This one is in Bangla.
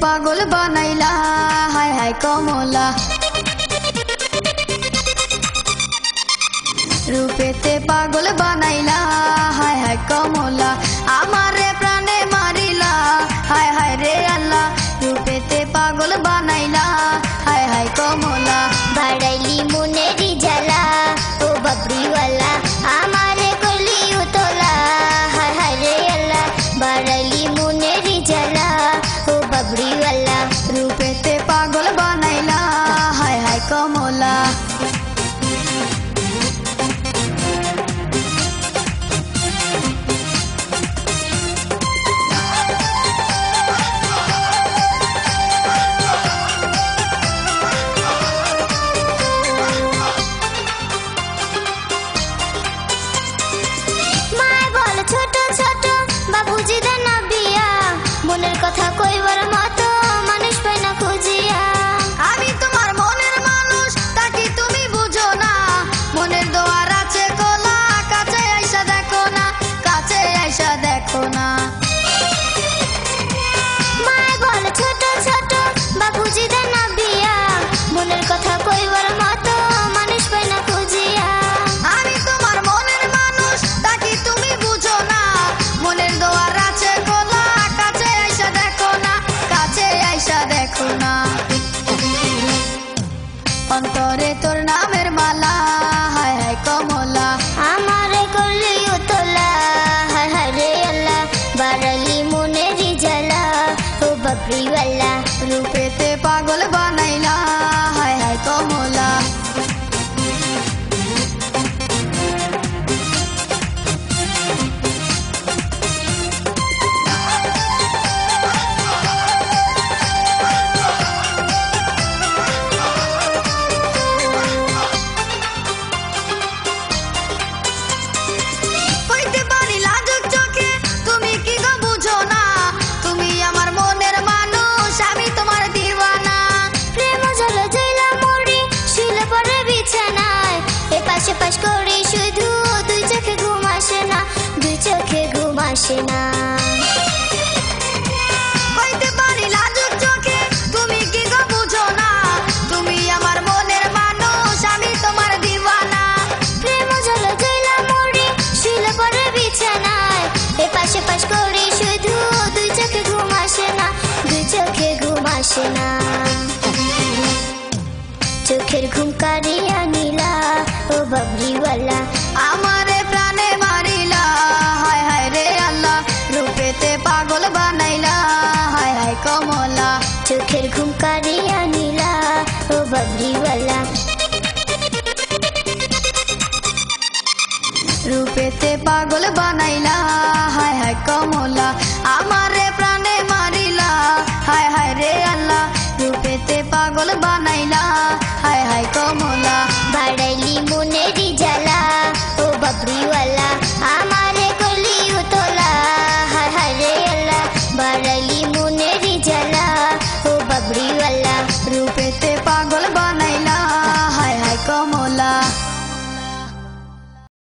পাগল বানাইলা হায় হায় কমলা রূপেতে পাগল বানাইলা হায় হায় কমলা আমারে প্রাণে মারিলা হায় হায় রে আল্লাহ রূপেতে পাগল বানাইলা হায় হায় কমলা বাড়াইলি মনেরি জ্বালা ও বাবরিওয়ালা আমারে করলি উতলা হায় হায় রে আল্লাহ বাড়াইলি মনেরি জ্বালা ও বাবরিওয়ালা রূপেতে পাগল বানাইলা হায় হায় কমলা ছোট ছোট বাবুজি দেন বিয়া মনের কথা কইবার মতো মানুষ পাই না খুঁজিয়া আমি তোমার মনের মানুষ তাকে তুমি বুঝো না মনের দোয়ার আছে কোলা কাছে আইসা দেখো না কাছে আইসা দেখো না মায় বল ছোট ছোট বাবুজি দেন বিয়া মনের কথা কইবার মতো মানুষ পাই না খুঁজিয়া আমি তোমার মনের মানুষ তাকে তুমি বুঝো না মনের দোয়ার আছে কোলা কাছে আইসা দেখো না কাছে আইসা দেখো না অন্তরে তোর নামের মালা হায় হায় কমলা আমারে করলি উতলা হায় হায় রে আল্লাহ বাড়ালি মনেরি জ্বালা ও বাবরিওয়ালা রূপেতে পাগল বানাইলা হায় হায় কমলা হইতে পারি লাজুক চোখে তুমি কি গো বুঝো না তুমি আমার মনের মানুষ আমি তোমার দিওয়ানা প্রেম জল জইলা মরি শুলে পরে বিছানায় এ পাশে পাশ করি শুধু দুই চোখে ঘুম আসে না দুই চোখে ঘুম আসে না হইতে পারি লাজুক চোখে তুমি কি গো বুঝো না তুমি আমার মনের মানুষ আমি তোমার দিওয়ানা প্রেম জল জইলা মরি শুলে পরে বিছানায় এ পাশে পাশ করি শুধু দুই চোখে ঘুম আসে না দুই চোখে ঘুম আসে না চোখের ঘুম কারিয়া নীলা ও বাবরিওয়ালা আমারে প্রাণে মারিলা হায় হায় রে আল্লাহ রূপেতে পাগল বানাইলা হায় হায় কমলা চোখের ঘুম কারিয়া নীলা ও বাবরিওয়ালা রূপেতে পাগল বানাইলা